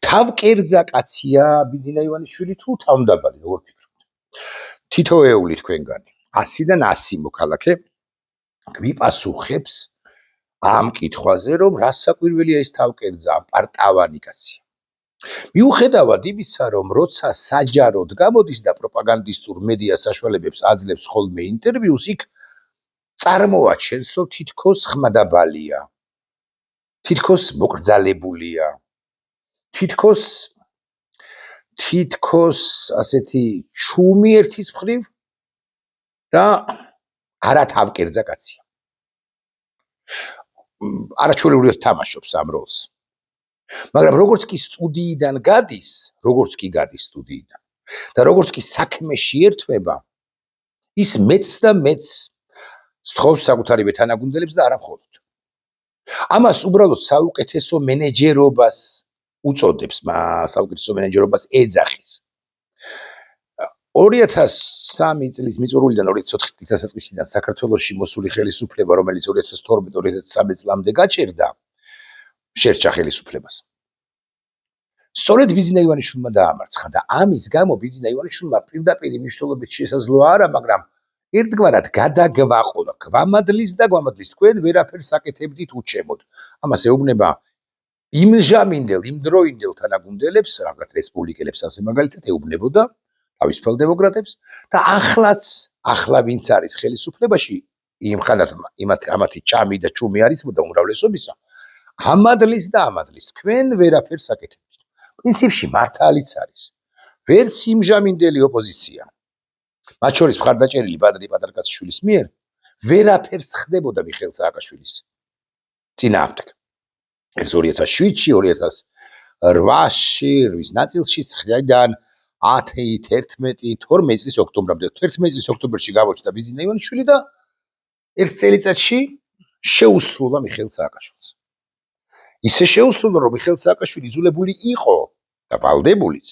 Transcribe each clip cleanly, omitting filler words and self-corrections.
თავკერძა კაცია ბიძინა ივანიშვილი თუ თავმდაბალი, როგორ ფიქრობთ? თითოეული თქვენგანი 100-დან 100 მოქალაქე გვიპასუხებს ამ კითხვაზე, რომ რა საკვირველია ეს თავკერძა, პარტავანი კაცია. მიუხედავად იმისა, რომ როცა საჯაროდ გამოდის და პროპაგანდისტურ მედია საშუალებებს აძლევს ხოლმე ინტერვიუს, იქ წარმოაჩენს, რომ თითქოს ხმადაბალია, თითქოს მოკრძალებულია, თითქოს ასეთი ჩუმი ერთის მხრივ და არა თავკერძა კაცია. არაჩვეულებრივად თამაშობს ამ როლს. მაგრამ როგორც კი სტუდიიდან გადის სტუდიიდან და როგორც კი საქმეში ერთვება, ის მეც და მეც სთხოვს საკუთარი თანაგუნდელებს და არა მხოლოდ. ამას უბრალოდ საუკეთესო მენეჯერობას უწოდებს, საუკეთესო მენეჯერობას ეძახის. 2003 წლის მიწურულიდან 2004 წლის დასაწყისიდან საქართველოში მოსული ხელისუფლება, რომელიც 2012-2013 წლამდე გაჩერდა, შერჩა ხელისუფლებას. სწორედ ბიძინა ივანიშვილმა დაამარცხა და ამის გამო ბიძინა ივანიშვილმა პირდაპირ მნიშვნელობით შესაძლოა არა, მაგრამ ერთგვარად გადაგვაყოლა გვამადლის და გვამადლის თქვენ ვერაფერს აკეთებდით უჩემოდ. ამას ეუბნება იმჟამინდელ, იმდროინდელ თანაგუნდელებს, რაღაც რესპუბლიკელებს ასე მაგალითად ეუბნებოდა თავისუფალ დემოკრატებს და ახლა ვინც არის ხელისუფლებაში, ამათი ჩამი და ჩუმი არის და უმრავლესობისა, ამადლის და ამადლის თქვენ ვერაფერს აკეთებდით. პრინციპში მართალიც არის. ვერც იმჟამინდელი ოპოზიცია, მათ შორის მხარდაჭერილი ბადრი პატარკაციშვილის მიერ, ვერაფერს ხდებოდა მიხეილ სააკაშვილის წინააღმდეგ. ეს 2007-ში, 2008-ში, რის ნაწილში 9-დან 10, 11, 12 წლის ოქტომბრამდე. 11 წლის ოქტომბერში გამოჩნდა ბიძინა ივანიშვილი და ერთ წელიწადში შეუსრულა მიხეილ სააკაშვილს. ისე შეუსრულა, რომ მიხეილ სააკაშვილი იძულებული იყო და ვალდებულიც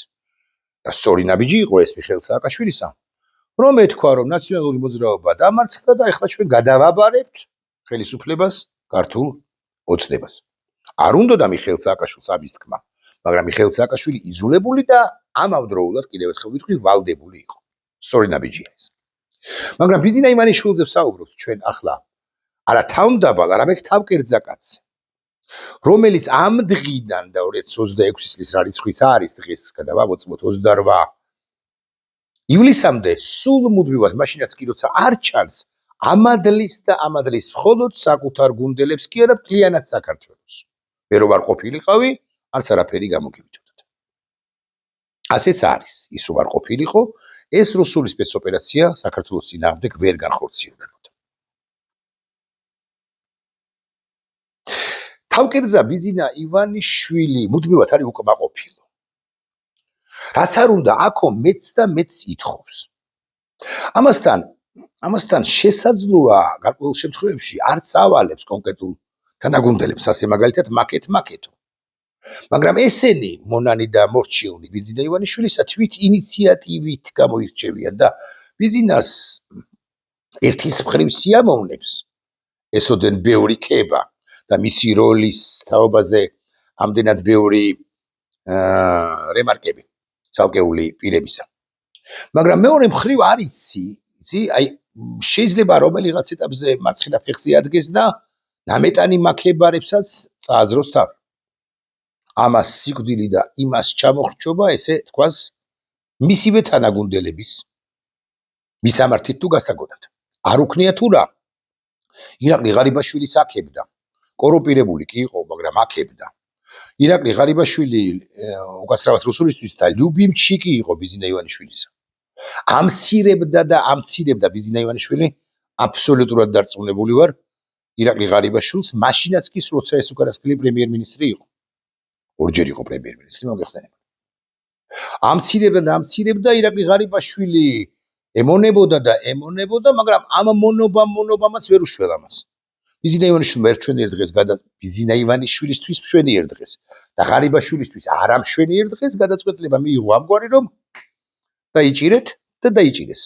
და სწორი ნაბიჯი იყო ეს მიხეილ სააკაშვილისა, რომ ეთქვა, რომ ნაციონალური მოძრაობა დამარცხდა და ეხლა ჩვენ გადავაბარებთ ხელისუფლებას, ქართულ ოცნებას. არ უნდოდა მიხეილ სააკაშვილს ამის თქმა, მაგრამ მიხეილ სააკაშვილი იძულებული და ამავდროულად კიდევ ერთხელ ვიტყვი, ვალდებული იყო. სწორი ნაბიჯია ეს. მაგრამ ბიძინა ივანიშვილზე ვსაუბრობთ ჩვენ ახლა არა თავმდაბალ, არამედ თავკერძა კაცს, რომელიც ამ დღიდან და 2026 წლის რა რიცხვიც არის დღეს, გადავამოწმოთ 28 ივლისამდე, სულ მუდმივად, მაშინაც კი როცა არ ჩანს ამადლის და ამადლის მხოლოდ საკუთარ გუნდელებს კი არა მთლიანად საქართველოს. მე რომ არ ყოფილიყავი, არც არაფერი გამოგივიდოდათ. ასეც არის, ის რომ არ ყოფილიყო, ეს რუსული სპეცოპერაცია საქართველოს წინააღმდეგ ვერ განხორციელებოდა. თავკერძა ბიძინა ივანიშვილი მუდმივად არის უკმაყოფილო. რაც არ უნდა, აქო მეც და მეც ითხოვს. ამასთან შესაძლოა გარკვეულ შემთხვევებში არც ავალებს კონკრეტულ თანაგუნდელებს, ასე მაგალითად მაკეთო. მაგრამ ესენი მონანი და მორჩეული ბიძინა ივანიშვილისა თვით ინიციატივით გამოირჩევიან და ბიძინას ერთის მხრივ სიამოვნებს ესოდენ ბევრი ქება და მისი როლის თაობაზე ამდენად ბევრი რემარკები ცალკეული პირებისა. მაგრამ მეორე მხრივ არ იცი, აი შეიძლება რომელიღაც ეტაპზე მარცხენა ფეხზე ადგეს და ნამეტანი მაქებარებსაც წააზროს თავი. ამას სიკვდილი და იმას ჩამოხრჩობა, ესე თქვას, მისივე თანაგუნდელების მისამართით თუ გასაგონად. არ უქნია თუ რა. ირაკლი ღარიბაშვილიც აქებდა. კორუმპირებული კი იყო, მაგრამ აქებდა. ირაკლი ღარიბაშვილი უკაცრავად რუსულისთვის და ლიუბიმჩი კი იყო ბიძინა ივანიშვილისა. ამცირებდა ბიძინა ივანიშვილი, აბსოლუტურად დარწმუნებული ვარ, ირაკლი ღარიბაშვილს, მაშინაც კი როცა ეს უკანასკნელი პრემიერ-მინისტრი იყო. ორჯერ იყო პრემიერ-მინისტრი, მოგეხსენებათ. ამცირებდა ირაკლი ღარიბაშვილი ემონებოდა, მაგრამ ამ მონობამაც ვერ უშველა მას. ბიძინა ივანიშვილმა ერთშვენი ერთ დღეს ბიძინა ივანიშვილისთვის მშვენი ერთ დღეს და ღარიბაშვილისთვის არა მშვენი ერთ დღეს გადაწყვეტილება მიიღო ამგვარი, რომ დაიჭირეთ და დაიჭირეს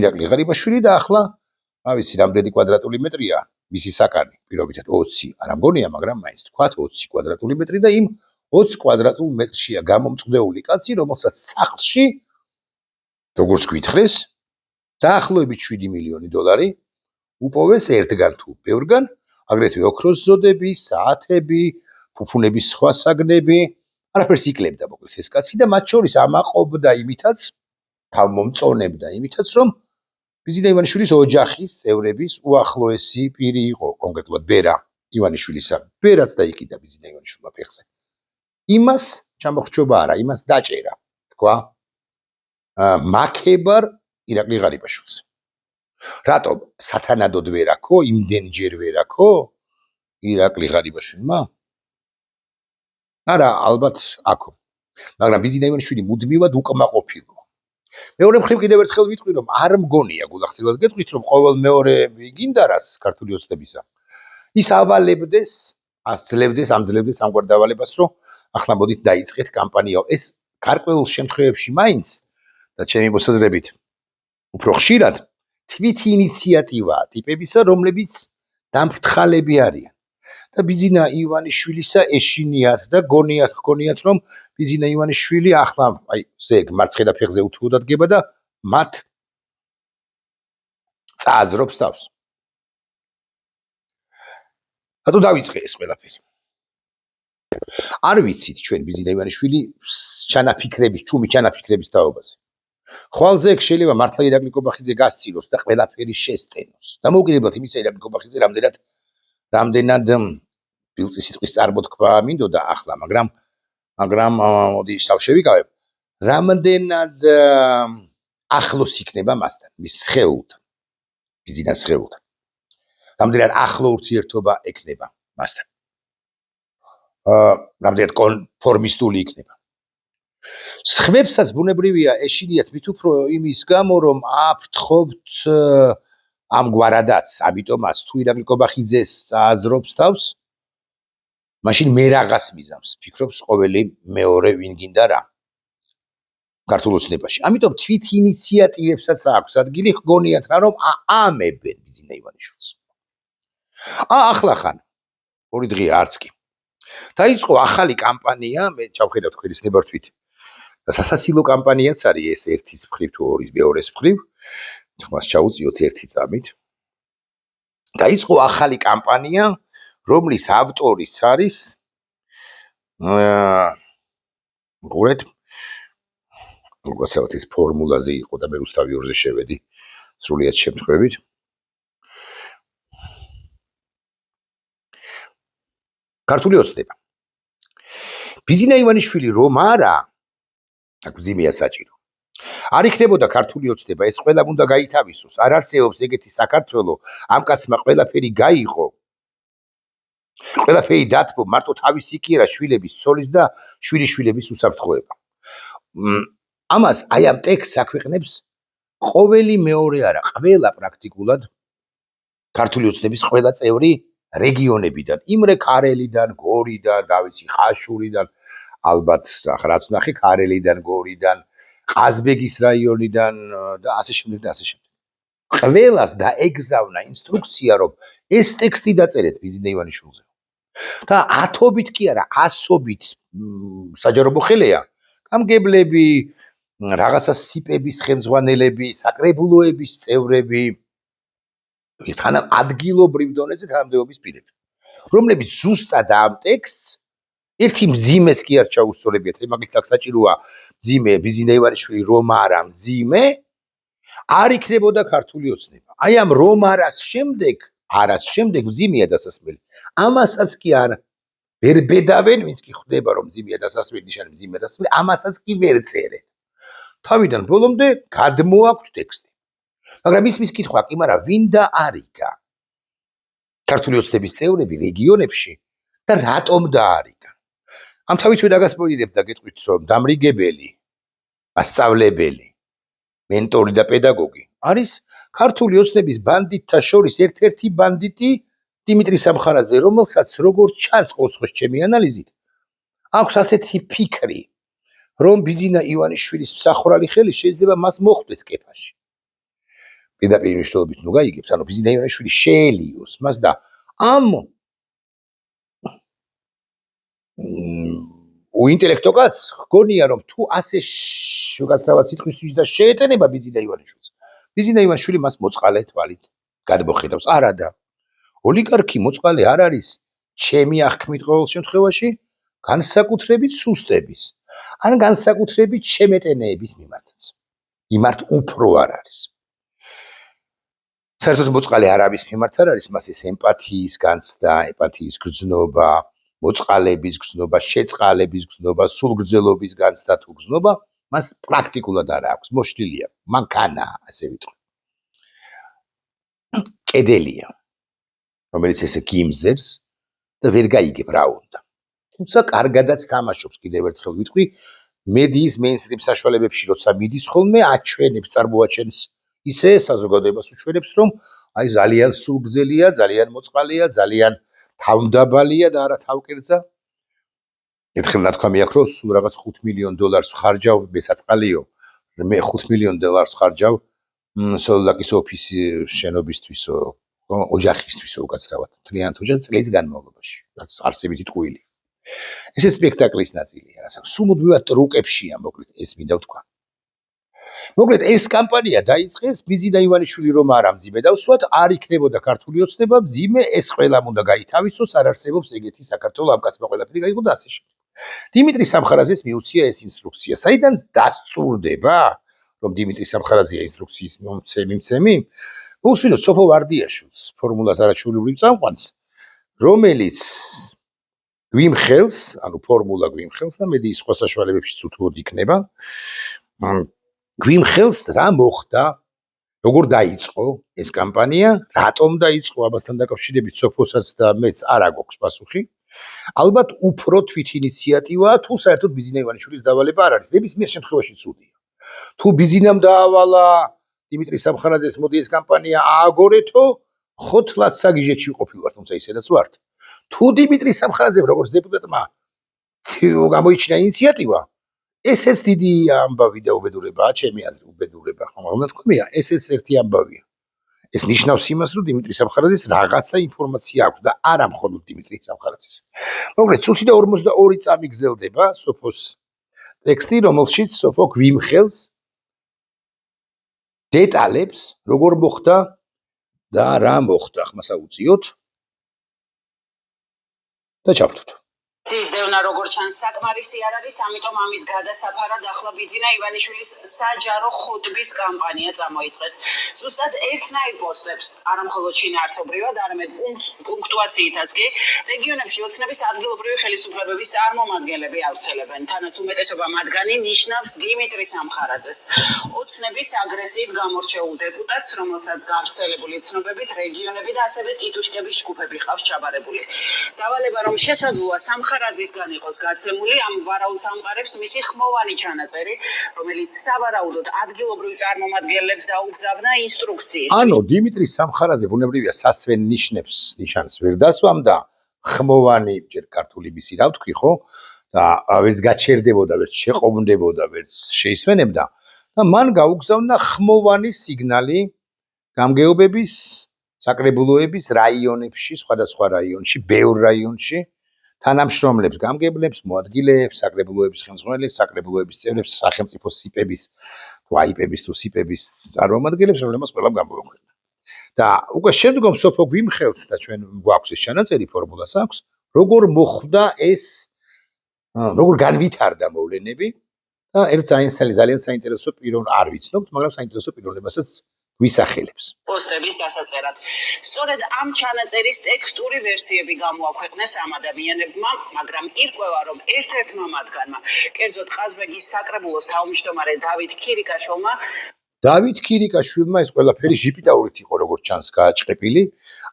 ირაკლი ღარიბაშვილი და ახლა რა ვიცი რამდენი კვადრატული მეტრია მისი საკანი, პირობითად 20, არ ამგონია, მაგრამ მაინც თქვათ 20 კვადრატული მეტრი და იმ 20 კვადრატულ მეტრშია გამომწყდეული კაცი, რომელსაც სახლში, როგორც გვითხრეს, დაახლოებით 7 მილიონი დოლარი უპოვეს ერთგან თუ ბევრგან, აგრეთვე ოქროს ზოდები, საათები, ფუფუნების სხვა საგნები, არაფერს იკლებდა მოკლედ ეს კაცი და მათ შორის ამაყობდა იმითაც, თავმომწონებდა იმითაც, რომ ბიზინა ივანიშვილის ოჯახის წევრების უახლოესი პირი იყო, კონკრეტულად ბერა ივანიშვილისა. ბერაც დაიკიდა ბიზინა ივანიშვილმა ფეხზე. იმას ჩამოხრჩობა არა, იმას დაჭერა, თქვა მაქებარ ირაკლი ღარიბაშვილს. რატომ სათანადოდ ვერ აქო, იმდენჯერ ვერ აქო ირაკლი ღარიბაშვილმა? არა, ალბათ აქო. მაგრამ ბიზინა ივანიშვილი მუდმივად უკმაყოფილო. მეორე მხრივ კიდევ ერთხელ ვიტყვი, რომ არ მგონია გულახდილად გეტყვით, რომ ყოველ მეორე გინდარას ქართული ოცნებისა ის ავალებდეს, ამძლებდეს ამგვარ დავალებას, რომ ახლა მოდით დაიწყეთ კამპანია. ეს გარკვეულ შემთხვევებში მაინც და ჩემი მოსაზრებით უფრო ხშირად თვით ინიციატივაა ტიპებისა, რომლებიც დამფრთხალები არიან. და ბიზინა ივანიშვილისა ეშინიათ და გონიათ, რომ ბიზინა ივანიშვილი ახლა აი ზეგ მარცხენა ფეხზე უთუოდ დგება და მათ წააძრობს თავს. რატო დავიწყე ეს ყველაფერი? არ ვიცით ჩვენ ბიზინა ივანიშვილი ჩუმი ჩანაფიქრების თაობაზე. ხვალზე ეგ შეიძლება მართლა ირაკლი კობახიძე გასცილოს და ყველაფერი შესტენოს. დამოუკიდებლად იმისა, ირაკლი კობახიძე რამდენად ბილწი სიტყვის წარმოთქვა მინდოდა ახლა, მაგრამ მოდი შევიკავებ. რამდენად ახლოს იქნება მასთან, მის სხეულთან, ბიზინას სხეულთან. რამდენად ახლო ურთიერთობა ექნება მასთან. რამდენად კონფორმისტული იქნება. სხვებსაც ბუნებრივია ეშინიათ მით უფრო იმის გამო, რომ აფრთხობთ ამგვარადაც, ამიტომაც თუ ირაკლი კობახიძეს წააძრობს თავს, მაშინ მე რაღაც მიზამს ფიქრობს ყოველი მეორე ვინ გინდა რა ქართულ ოცნებაში. ამიტომ თვით ინიციატივებსაც აქვს ადგილი, გონიათ რა რომ ამებენ ბიზინა ივანიშვილს. ახლა ხან ორი დღეა არც კი. დაიწყო ახალი კამპანია, მე ჩავხედავ თქვენის ნებართვით. და სასაცილო კამპანიაც არის ეს ერთის მხრივ თუ მეორეს მხრივ. ხმას ჩაუწიოთ ერთი წამით. დაიწყო ახალი კამპანია, რომლის ავტორიც არის გურეთ უბრალოდ ეს ფორმულაზე იყო და მე რუსთავი ორზე შევედი სრულიად შემთხვევით. ქართული ოცნება. ბიზინა ივანიშვილი რომ არა, აქ მძიმეა საჭირო. არ იქნებოდა ქართული ოცნება, ეს ყველამ უნდა გაითავისოს. არ არსებობს ეგეთი საქართველო, ამ კაცმა ყველაფერი გაიღო. ყველაფერი დათმო, მარტო თავისი კი არა, შვილების ცოლის და შვილიშვილების უსაფრთხოება. ამას აი ამ ტექსტს აქვეყნებს ყოველი მეორე არა, ყველა პრაქტიკულად ქართული ოცნების ყველა წევრი რეგიონებიდან, იმრე ქარელიდან, გორიდან, რა ვიცი, ხაშურიდან, ალბათ რაც ნახე ქარელიდან, გორიდან, ყაზბეგის რაიონიდან და ასე შემდეგ და ასე შემდეგ. ყველას დაეგზავნა ინსტრუქცია, რომ ეს ტექსტი დაწერეთ ბიზინა ივანიშვილზე. და ათობით კი არა, ასობით საჯარო მოხელეა, გამგებლები, რაღაცა სიპების ხელმძღვანელები, საკრებულოების წევრები, თანამ ადგილობრივ დონეზე თანამდებობის პირები, რომლებიც ზუსტად ამ ტექსტს ერთი მძიმეც კი არ ჩაუსწორებიათ. მაგალითად საჭიროა მძიმე ბიზინა ივანიშვილი რომ არა მძიმე, არ იქნებოდა ქართული ოცნება. აი ამ რომ არას შემდეგ მძიმეა დასასმელი. ამასაც კი არ ვერ ბედავენ, ვინც კი ხვდება რომ მძიმეა დასასმელი, ნიშანი მძიმეა დასასმელი, ამასაც კი ვერ წერენ. თავიდან ბოლომდე გადმოაქვთ ტექსტი. მაგრამ ის კითხვა კი, მაგრამ ვინ და არიგა ქართული ოცნების წევრები რეგიონებში და რატომ დაარიგა? ამ თავით ვერ დაგასპოილებ და გეტყვით, რომ დამრიგებელი, მასწავლებელი, მენტორი და პედაგოგი არის ქართული ოცნების ბანდიტთა შორის ერთ-ერთი ბანდიტი დიმიტრი სამხარაძე, რომელსაც როგორც ჩანს ყოველთვის ჩემი ანალიზით, აქვს ასეთი ფიქრი, რომ ბიზინა ივანიშვილის მსახურალი ხელი შეიძლება მას მოხვდეს კეფაში. პირდაპირ მნიშვნელობით ნუ გაიგებთ, ანუ ბიზინა ივანიშვილი შეელიოს მას და ამ უინტელექტო კაცს გონია რომ თუ ასე შეგაცრავად სიტყვის და შეეტენება ბიძინა ივანიშვილს. ბიძინა ივანიშვილი მას მოწყალე თვალით გადმოხედავს. არა და ოლიგარქი მოწყალე არ არის ჩემი აღქმით ყოველ შემთხვევაში განსაკუთრებით სუსტების ან განსაკუთრებით შემეტენეების მიმართაც. იმართ უფრო არ არის. საერთოდ მოწყალე არავის მიმართ არ არის, მას ეს ემპათიის განცდა, ემპათიის გრძნობა, მოწყალების გრძნობა, შეწყალების გრძნობა, სულგრძელობის განცდა თუ გრძნობა, მას პრაქტიკულად არ აქვს, მოშლილია, მანქანაა, ასე ვიტყვი. კედელია, რომელიც ესე გიმზებს და ვერ გაიგებ რა უნდა. თუმცა კარგადაც თამაშობს, კიდევ ერთხელ ვიტყვი, მედიის მეინსტრიმ საშუალებებში როცა მიდის ხოლმე, აჩვენებს, წარმოაჩენს ისე საზოგადოებას უჩვენებს, რომ აი ძალიან სულგძელია, ძალიან მოწყალეა, ძალიან თავმდაბალია და არა თავკერძა. ერთხელ ნათქვამი აქვს, რომ სულ რაღაც $5 მილიონ ხარჯავ მესაწყალიო, მე $5 მილიონ ხარჯავ სოლოლაკის ოფისის შენობისთვისო, ოჯახისთვისო უკაცრავად. მთლიანად ოჯახი წლის განმავლობაში, რაც არსებითი ტყუილი. ესე სპექტაკლის ნაწილია, რასაც სულ მუდმივად რუკებშია, მოკლედ ეს მინდა ვთქვა. მოკლედ ეს კამპანია დაიწყეს ბიძინა ივანიშვილი რომ არ ამძიმე დავსვათ, არ იქნებოდა ქართული ოცნება მძიმე, ეს ყველამ უნდა გაითავისოს, არ არსებობს ეგეთი საქართველოს ამ კაცმა ყველაფერი გაიღო და ასე შემდეგ. დიმიტრი სამხარაძეს მიუცია ეს ინსტრუქცია. საიდან დასტურდება, რომ დიმიტრი სამხარაძეა ინსტრუქციის მიმცემი? მოусმინოთ სოფო ვარდიაშვილს, ფორმულას არაჩვეულებრივ წამყვანს, რომელიც გვიმხელს, ანუ ფორმულა გვიმხელს და მედიის სხვა საშუალებებშიც უთუოდ იქნება. გვიმხელს რა მოხდა, როგორ დაიწყო ეს კამპანია, რატომ დაიწყო, ამასთან დაკავშირებით სოფოსაც და მეც არ აგვაქვს პასუხი. ალბათ უფრო თვით ინიციატივაა, თუ საერთოდ ბიძინა ივანიშვილის დავალება არ არის. ნებისმიერ შემთხვევაში ცუდია. თუ ბიძინამ დაავალა დიმიტრი სამხარაძეს, მოდი ეს კამპანია ააგორეთო, ხოთლად საგიჟეთში ყოფილვარ, თუმცა ისედაც ვართ. თუ დიმიტრი სამხარაძემ როგორც დეპუტატმა გამოიჩინა ინიციატივა, ესეც დიდი ამბავი და უბედურებაა, ჩემი აზრით, უბედურება, ხომ უნდა თქვია, ესეც ერთი ამბავია. ეს ნიშნავს იმას, რომ დიმიტრი სამხარაძეს რაღაცა ინფორმაცია აქვს და არა მხოლოდ დიმიტრი სამხარაძეს. მოკლედ, 5:42 წამი გრძელდება სოფოს ტექსტი, რომელშიც სოფო გვიმხელს დეტალებს, როგორ მოხდა და რა მოხდა, ხმას აუწიოთ და ჩავთვლით. ძიძდევნა როგორ ჩანს საკმარისი არ არის, ამიტომ ამის გადასაფარად ახლა ბიძინა ივანიშვილის საჯარო ხუთბის კამპანია წამოიწყეს. ზუსტად ერთნაირ პოსტებს, არა მხოლოდ შინაარსობრივად, არამედ პუნქტუაციითაც კი, რეგიონებში ოცნების ადგილობრივი ხელისუფლებების წარმომადგენლები ავრცელებენ. თანაც უმეტესობა მათგანი ნიშნავს დიმიტრი სამხარაძეს, ოცნების აგრესიით გამორჩეულ დეპუტატს, რომელსაც გავრცელებული ცნობებით რეგიონები და ასევე ტიტუშკების ჯგუფები ყავს ჩაბარებული. დავალება რომ შესაძლოა სამხარაძისგან იყოს გაცემული, ამ ვარაუდს ამყარებს მისი ხმოვანი ჩანაწერი, რომელიც სავარაუდოდ ადგილობრივ წარმომადგენლებს დაუგზავნა ინსტრუქციის. ანუ დიმიტრი სამხარაძე ბუნებრივია სასვენ ნიშანს ვერ დასვამდა, ხმოვანი ჯერ ქართული მისი რა ვთქვი, ხო? და ვერც გაჩერდებოდა, ვერც შეყოვნდებოდა, ვერც შეისვენებდა და მან გაუგზავნა ხმოვანი სიგნალი გამგეობების, საკრებულოების რაიონებში, სხვადასხვა რაიონში, ბევრ რაიონში თანამშრომლებს, გამგებლებს, მოადგილეებს, საკრებულოების ხელმძღვანელებს, საკრებულოების წევრებს, სახელმწიფო სიპების, თუ აიპების თუ სიპების წარმომადგენლებს, რომლებმაც ყველამ გამოუქვეყნა. და უკვე შემდგომ სოფო გვიმხელს და ჩვენ გვაქვს ეს ჩანაწერი, ფორმულას აქვს, როგორ მოხდა ეს, როგორ განვითარდა მოვლენები და ერთ ძალიან საინტერესო პიროვნებას არ ვიცნობთ, მაგრამ საინტერესო პიროვნებასაც ვისახელებს. პოსტების დასაწერად. სწორედ ამ ჩანაწერის ტექსტური ვერსიები გამოაქვეყნეს ამ ადამიანებმა, მაგრამ ირკვევა, რომ ერთ-ერთმა მათგანმა, კერძოდ ყაზბეგის საკრებულოს თავმჯდომარე დავით ქირიკაშვილმა, დავით ქირიკაშვილმა ეს ყველაფერი ჟიპიტაურით იყო, როგორც ჩანს, გააჭყებილი.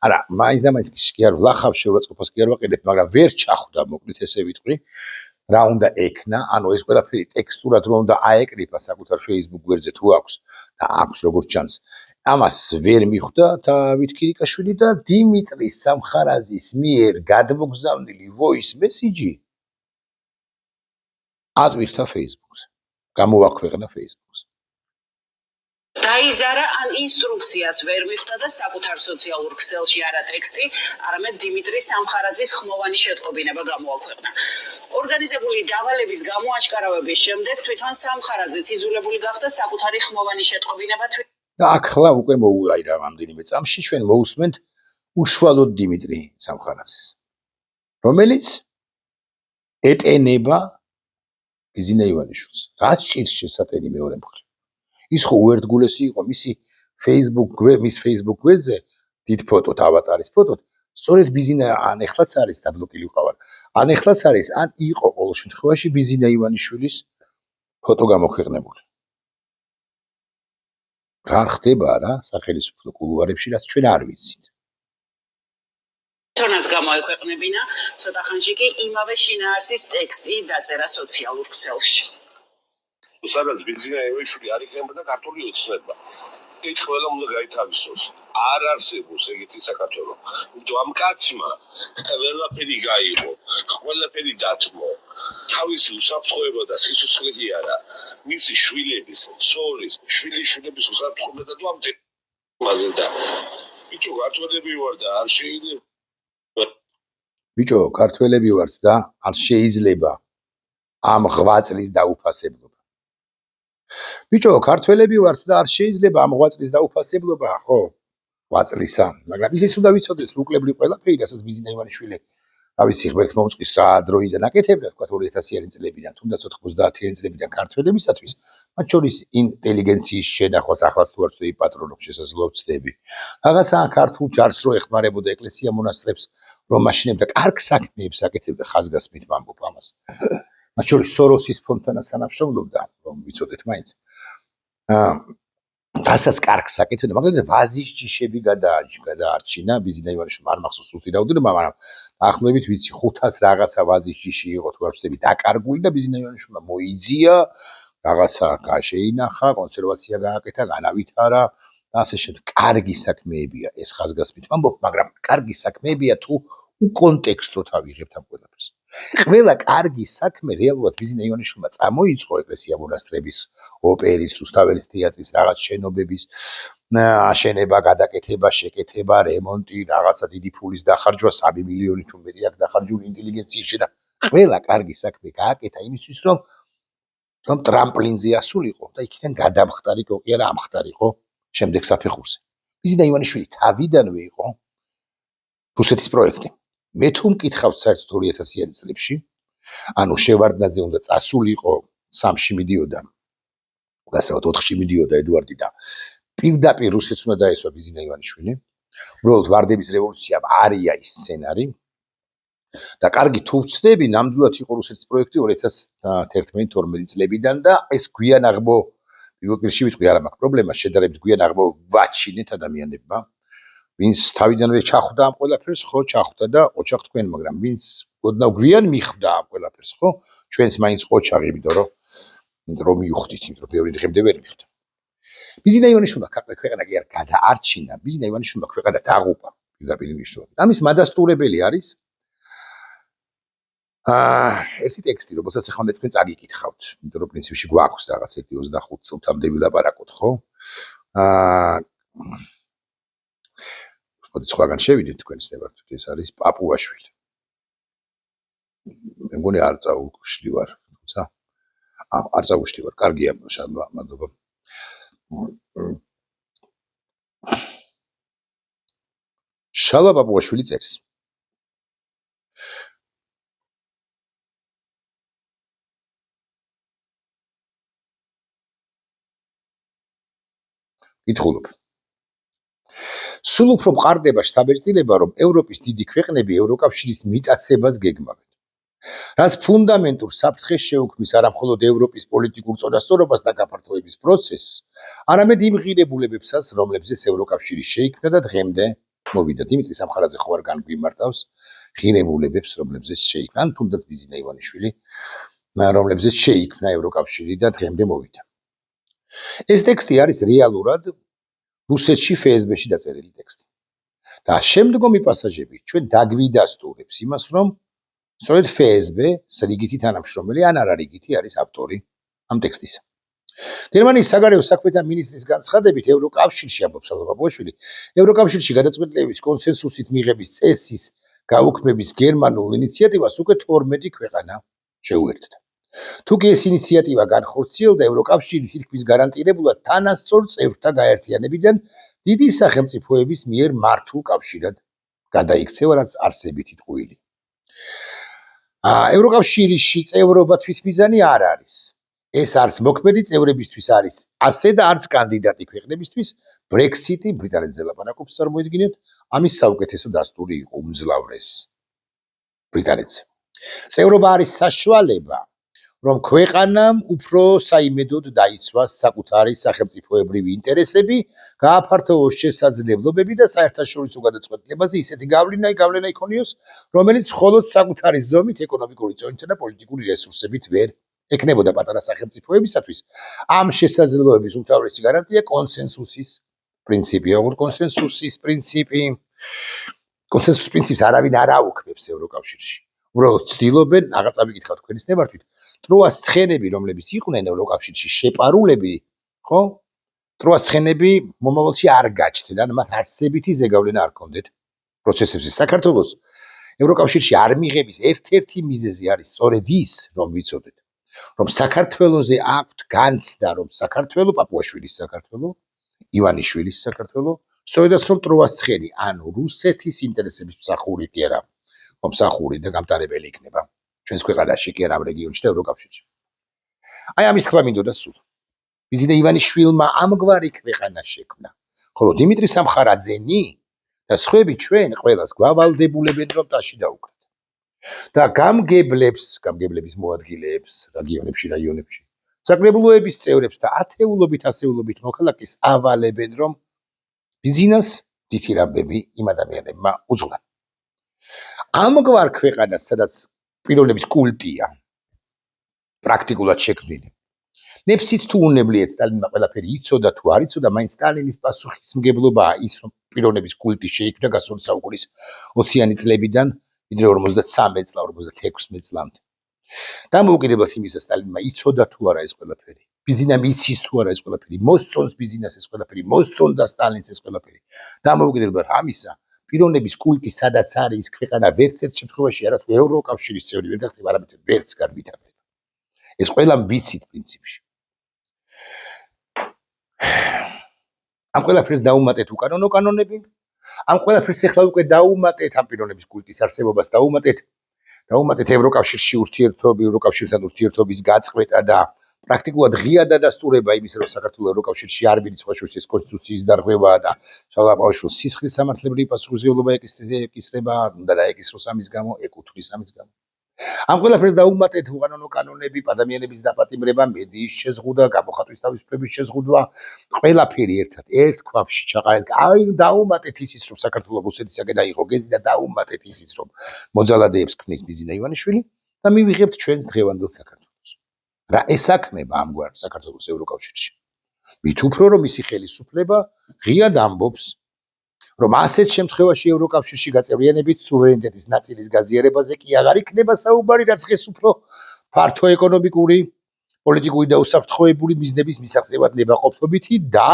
არა, მაინც და მაინც კი არ ვლახავ შეურაცხყოფას კი არ ვაყენებ, მაგრამ ვერ ჩახვდა, მოკლედ ესე ვიტყვი. რა უნდა ექნა, ანუ ეს ყველაფერი ტექსტურად რო უნდა აეკრიფა საკუთარ Facebook გვერდზე თუ აქვს და აქვს როგორც ჩანს, ამას ვერ მიხვდა დავით ქირიკაშვილი და დიმიტრი სამხარაძის მიერ გადმოგზავნილი voice message ატვირთა Facebook-ზე, გამოაქვეყნა Facebook-ზე. დაიზარა ან ინსტრუქციას ვერ მიხვდა და საკუთარ სოციალურ ქსელში არა ტექსტი, არამედ დიმიტრი სამხარაძის ხმოვანი შეტყობინება გამოაქვეყნა. ორგანიზებული დავალების გამოაშკარავების შემდეგ თვითონ სამხარაძეც იძულებული გახდა საკუთარი ხმოვანი შეტყობინება და ახლა უკვე მოუვიდა რამდენიმე წამში ჩვენ მოусმენთ უშუალოდ დიმიტრი სამხარაძეს, რომელიც ეტენება ბიზინა ივანიშვილს. რაც ჭირს შესატენი მეორე მხრივ. ის ხო უერთგულესი იყო მისი Facebook გვერდზე დიდ ფოტოთ, ავატარის ფოტოთ, სწორედ ბიზინა ან ეხლაც არის დაბლოკილი ვიყავარ. ან ეხლაც არის, ან იყო ყოველ შემთხვევაში ბიზინა ივანიშვილის ფოტო გამოქვეყნებული. რა ხდება რა სახელმწიფო კულუარებში, რაც ჩვენ არ ვიცით. თვითონაც გამოექვეყნებინა, ცოტა ხანში კი იმავე შინაარსის ტექსტი დაწერა სოციალურ ქსელში. სადაც ბიზინა ივანიშვილი არ იქნებოდა ქართული ოცნება. ეს ყველა უნდა გაითავისოს. არ არსებობს ეგეთი საქართველო. იმიტომ ამ კაცმა ყველაფერი გაიღო, ყველაფერი დათმო. თავისი უსაფრთხოება და სიცოცხლე კი არა. მისი შვილების, ცოლის, შვილიშვილების უსაფრთხოება და თვამთე მასე და ბიჭო ქართველები ვარ და არ შეიძლება ბიჭო ქართველები ვართ და არ შეიძლება ამ 8 წლის დაუფასებლობა. ბიჭო ქართველები ვართ და არ შეიძლება ამ 8 წლის დაუფასებლობა, ხო? 8 წლისა, მაგრამ ისიც უნდა ვიცოდეთ, რომ უკლებრივ ყველაფერი, რასაც ბიზინა ივანიშვილი რა ვიცი ღმერთმა უწყის რა დროიდან აკეთებდა, თქვა 2000-იანი წლებიდან, თუნდაც 90-იანი წლებიდან ქართველებისათვის, მათ შორის ინტელიგენციის შენახვას ახლაც თუ არ ვწდები პატრონობს შესაძლოა ვწდები. რაღაცა ქართულ ჯარს რო ეხმარებოდა ეკლესია მონასტრებს, რომ მაშინებდა კარგ საქმეებს აკეთებდა, ხაზგასმით ვამბობ ამას. მათ შორის სოროსის ფონდთანაც თანამშრომლობდა, რომ ვიცოდეთ მაინც. რასაც კარგ საკეთებდა, მაგალითად ვაზის ჯიშები გადაარჩინა ბიზინა ივანიშვილმა, არ მახსოვს სუსტი რაოდენობა, მაგრამ დაახლოებით ვიცი 500 რაღაცა ვაზის ჯიში იყო თუ არ ვწდები დაკარგული და ბიზინა ივანიშვილმა მოიძია, რაღაცა შეინახა, კონსერვაცია გააკეთა, განავითარა და ასე შემდეგ. კარგი საქმეებია ეს ხაზგასმით ვამბობ, მაგრამ კარგი საქმეებია თუ უკონტექსტოდ ავიღებთ ამ ყველაფერს. ყველა კარგი საქმე რეალურად ბიზინა ივანიშვილმა წამოიწყო ეკლესია მონასტრების, ოპერის, რუსთაველის თეატრის რაღაც შენობების აშენება, გადაკეთება, შეკეთება, რემონტი, რაღაცა დიდი ფულის დახარჯვა, 3 მილიონი თუ მეტი აქვს დახარჯული ინტელიგენციის შედა. ყველა კარგი საქმე გააკეთა იმისთვის, რომ ტრამპლინზე ასულიყო და იქიდან გადამხტარიყო, კი არა ამხტარიყო შემდეგ საფეხურზე. ბიზინა ივანიშვილი თავიდანვე იყო რუსეთის პროექტი. მე თუ მკითხავთ საერთოდ 2000-იანი წლებში, ანუ შევარდნაძე უნდა წასულიყო 3-ში მიდიოდა, გასავთ 4-ში მიდიოდა ედუარდი და პირდაპირ რუსეთს უნდა დაესვა ბიზინა ივანიშვილი. უბრალოდ ვარდების რევოლუციამ არია ის სცენარი და კარგი თუ ვწდები, ნამდვილად იყო რუსეთის პროექტი 2011-12 წლებიდან და ეს გვიან აღბო პირველ პირში ვიტყვი, არა მაქვს პრობლემა, შედარებით გვიან აღბო ვაჩინეთ ადამიანებმა. ვინც თავიდანვე ჩახვდა ამ ყველაფერს, ხო, ჩახვდა და ოჩახ თქვენ, მაგრამ ვინც ოდნავ გვიან მიხვდა ამ ყველაფერს, ხო? ჩვენს მაინც ოჩახი, იმიტომ რომ მივხვდით, იმიტომ რომ ბევრი დღემდე ვერ მიხვდა. ბიზინა ივანიშვილმა ქვეყანა კი არ გადაარჩინა, ბიზინა ივანიშვილმა ქვეყანა დაღუპა, პირდაპირ მნიშვნელობით. ამის მადასტურებელი არის ერთი ტექსტი, რომელსაც ახლა მე თქვენ წაგიკითხავთ, იმიტომ რომ პრინციპში გვაქვს რაღაც 1-25 წუთამდე ვილაპარაკოთ, ხო? სხვაგან შევიდეთ თქვენ ცნებართ, ეს არის პაპუაშვილი. მე მგონი არ წავუშვი ვარ, თუმცა არ წავუშვი ვარ, კარგია, მადლობა. შალვა პაპუაშვილი წერს. კითხულობ. სულ უფრო მყარდება შთაბეჭდილება, რომ ევროპის დიდი ქვეყნები ევროკავშირის მიტაცებას გეგმავენ. რაც ფუნდამენტურ საფრთხეს შეუქმნის არა მხოლოდ ევროპის პოლიტიკურ წონასწორობას და გაფართოების პროცესს, არამედ იმ ღირებულებებსაც, რომლებზეც ევროკავშირი შეიქმნა და დღემდე მოვიდა. დიმიტრი სამხარაძე ხო არ განგვიმარტავს ღირებულებებს, რომლებზეც შეიქმნა, ან თუნდაც ბიზინა ივანიშვილი, რომლებზეც შეიქმნა ევროკავშირი და დღემდე მოვიდა. ეს ტექსტი არის რეალურად რუსეთში FSB-ში დაწერილი ტექსტი. და შემდგომი პასაჟები ჩვენ დაგვიდასტურებს იმას, რომ სწორედ FSB-ს რიგითი თანამშრომელი ან არარიგითი არის ავტორი ამ ტექსტისა. გერმანიის საგარეო საქმეთა მინისტრის განცხადებით ევროკავშირში ამბობს ბაბუაშვილი, ევროკავშირში გადაწყვეტილების კონსენსუსით მიღების წესის გაუქმების გერმანულ ინიციატივას უკვე 12 ქვეყანა შეუერთდა. თუკი ეს ინიციატივა განხორციელდა, ევროკავშირი თითქმის გარანტირებულად თანასწორ წევრთა გაერთიანებიდან დიდი სახელმწიფოების მიერ მართულ კავშირად გადაიქცევა, რაც არსებითი ტყუილი. ევროკავშირში წევრობა თვითმიზანი არ არის. ეს არც მოქმედი წევრებისთვის არის, ასე და არც კანდიდატი ქვეყნებისთვის. ბრექსიტი ბრიტანეთზე ლაპარაკობს, წარმოიდგინეთ, ამის საუკეთესო დასტური იყო უმძლავრეს ბრიტანეთზე. წევრობა არის საშუალება, რომ ქვეყანამ უფრო საიმედოდ დაიცვას საკუთარი სახელმწიფოებრივი ინტერესები, გააფართოვოს შესაძლებლობები და საერთაშორისო გადაწყვეტილებაზე ისეთი გავლენა იქონიოს, რომელიც მხოლოდ საკუთარი ზომით, ეკონომიკური წონითა და პოლიტიკური რესურსებით ვერ ეკნებოდა პატარა სახელმწიფოებისათვის. ამ შესაძლებლობების უმთავრესი გარანტია კონსენსუსის პრინციპი. კონსენსუსის პრინციპს არავინ არ აუქმებს ევროკავშირში. უბრალოდ ცდილობენ, აღარ წავიკითხავთ თქვენის ნებართვით, ტროას ცხენები, რომლებიც იყვნენ ევროკავშირში შეპარულები, ხო? ტროას ცხენები მომავალში არ გაჩნდნენ, ან მათ არსებითი ზეგავლენა არ ჰქონდეთ პროცესებზე. საქართველოს ევროკავშირში არ მიღების ერთ-ერთი მიზეზი არის სწორედ ის, რომ ვიცოდეთ, რომ საქართველოზე აქვთ განცდა, რომ საქართველო, პაპუაშვილის საქართველო, ივანიშვილის საქართველო, სწორედაც რომ ტროას ცხენი, ანუ რუსეთის ინტერესების მსახური კი არა, მსახური და გამტარებელი იქნება ჩვენს ქვეყანაში კი არა ამ რეგიონში და ევროკავშირში. აი ამის თქვა მინდოდა სულ. ბიზნე ივანიშვილმა ამგვარი ქვეყანა შექმნა, ხოლო დიმიტრი სამხარაძენი და სხვები ჩვენ ყველას გვავალდებულებენ რომ ტაში დაუკვეთ. და გამგებლების მოადგილეებს რაიონებში, საკრებულოების წევრებს და ათეულობით მოქალაქეს ავალებენ რომ ბიზნეს დიდი რამბები იმ ადამიანებმა უძღვნან. ამგვარ ქვეყანას, სადაც პიროვნების კულტია პრაქტიკულად შექმნილი. ნებსით თუ უნებლიეთ სტალინმა ყველაფერი იცოდა თუ არ იცოდა, მაინც სტალინის პასუხისმგებლობაა ის, რომ პიროვნების კულტი შეიქმნა გასული საუკუნის 20-იანი წლებიდან ვიდრე 43-56 წლამდე. დამოუკიდებლად იმისა, სტალინმა იცოდა თუ არა ეს ყველაფერი. ბიზნესმა იცის თუ არა ეს ყველაფერი, მოსწონს ბიზნესს ეს ყველაფერი, მოსწონდა სტალინს ეს ყველაფერი. დამოუკიდებლად ამისა, პიროვნების კულტი სადაც არის ის ქვეყანა ვერც ერთ შემთხვევაში არა თუ ევროკავშირის წევრი ვერ გახდება, არამედ ვერც განვითარდება. ეს ყველამ ვიცით პრინციპში. ამ ყველაფერს დაუმატეთ უკანონო კანონები, ამ ყველაფერს ახლა უკვე დაუმატეთ ამ პიროვნების კულტის არსებობას, დაუმატეთ ევროკავშირში ევროკავშირთან ურთიერთობის გაწყვეტა და პრაქტიკულად ღია დადასტურება იმისა, რომ საქართველოს ევროკავშირში არ მიდის სხვა შორის ეს კონსტიტუციის დარღვევაა და შალაბავაშვილს სისხლის სამართლებრივი პასუხისმგებლობა ეკისრება, უნდა დაეკისროს ამის გამო, ეკუთვნის ამის გამო. ამ ყველაფერს დაუმატეთ უყანონო კანონები, ადამიანების დაპატიმრება, მედიის შეზღუდვა, გამოხატვის თავისუფლების შეზღუდვა, ყველაფერი ერთ ქვაბში ჩაყალეთ. აი დაუმატეთ ისიც, რომ საქართველოს რუსეთისაგან აიღო გეზი და დაუმატეთ ისიც, რომ მოძალადეებს ქმნის ბიზნე ივანიშვილი და მივიღებთ ჩვენს დღევანდელ საქართველოს. რა ესაქმება ამგვარ საქართველოს ევროკავშირში? მით უფრო რომ ისი ხელისუფლება ღიად ამბობს, რომ ასეთ შემთხვევაში ევროკავშირში გაწევრიანებით სუვერენიტეტის ნაწილის გაზიარებაზე კი აღარ იქნება საუბარი, რაც დღეს უფრო ფართო ეკონომიკური, პოლიტიკური და უსაფრთხოებული მიზნების მისაღწევად ნებაყოფლობითი და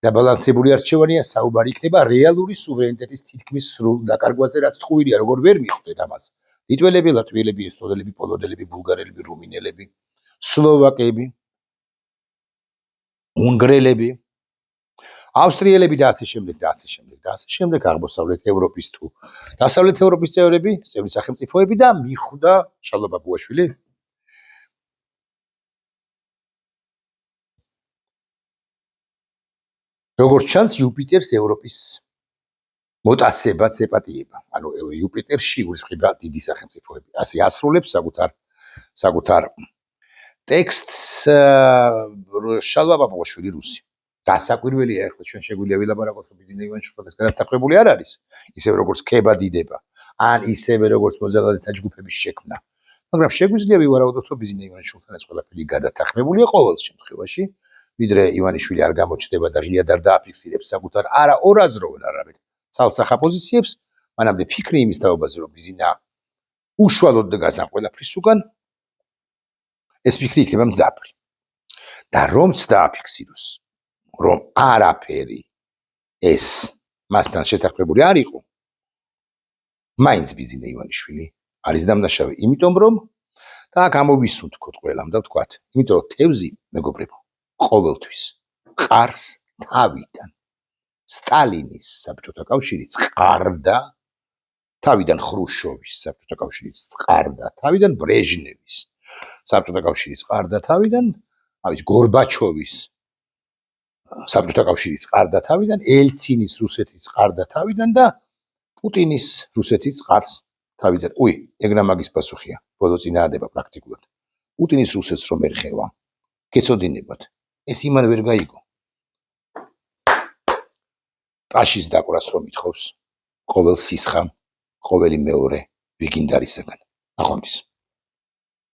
დაბალანსებული არჩევანია, საუბარი იქნება რეალური სუვერენიტეტის თითქმის სრულ დაკარგვაზე, რაც ტყუილია, როგორ ვერ მიხვდეთ ამას. ლიტველები, ლატვიელები, ესტონელები, პოლონელები, ბულგარელები, რუმინელები, სლოვაკები, უნგრელები, ავსტრიელები და ასე შემდეგ, აღმოსავლეთ ევროპის თუ დასავლეთ ევროპის წევრები, წევრი სახელმწიფოები და მიხვდა შალვა ბაბუაშვილი. როგორც ჩანს, იუპიტერს ევროპის მოტაცებაც ეპატიება. ანუ იუპიტერში ურისხება დიდი სახელმწიფოები. ასე ასრულებს საკუთარ ტექსტს შალვა ბაბუაშვილი რუსი. დასაკვირველია, ახლა ჩვენ შეგვიძლია ვილაპარაკოთ, რომ ბიზნე ივანიშვილის გადათახვებული არ არის, ისევე როგორც ქება დიდება, ან ისევე როგორც მოძალადეთა ჯგუფების შექმნა. მაგრამ შეგვიძლია ვივარაუდოთ, რომ ბიზნე ივანიშვილთან ეს ყველაფერი გადათახვებულია ყოველ შემთხვევაში, ვიდრე ივანიშვილი არ გამოჩნდება და ღიად არ დააფიქსირებს საკუთარ არა ორაზროვან, არამედ ცალსახა პოზიციებს, მანამდე ფიქრი იმის თაობაზე, რომ ბიზნა უშუალოდ დგას ამ ყველაფრის უკან, ეს ფიქრი იქნება მძაფრი. და რომც დააფიქსიროს, რომ არაფერი ეს მასთან შეთანხმებული არ იყო, მაინც ბიძინა ივანიშვილი არის დამნაშავე, იმიტომ რომ და გამოვისუნთქოთ ყველამ და ვთქვათ, იმიტომ რომ თევზი, მეგობრებო, ყოველთვის ყარს თავიდან. სტალინის საბჭოთა კავშირიც ყარდა, თავიდან ხრუშჩოვის საბჭოთა კავშირიც ყარდა, თავიდან ბრეჟნევის საბჭოთა კავშირიც ყარდა, თავიდან გორბაჩოვის საბჭოთა კავშირიც ყარდა, თავიდან ელცინის რუსეთის ყარდა, თავიდან და პუტინის რუსეთის ყარს თავიდან. ეგრა მაგის პასუხია, ბოლო წინააღმდება პრაქტიკულად. პუტინის რუსეთს რომ ერხევა, გეცოდინებათ, ეს იმან ვერ გაიგო. ტაშის დაკვრას რომ ითხოვს, ყოველ სისხამ, ყოველი მეორე ვიგინდარისაგან. ნახვამდის.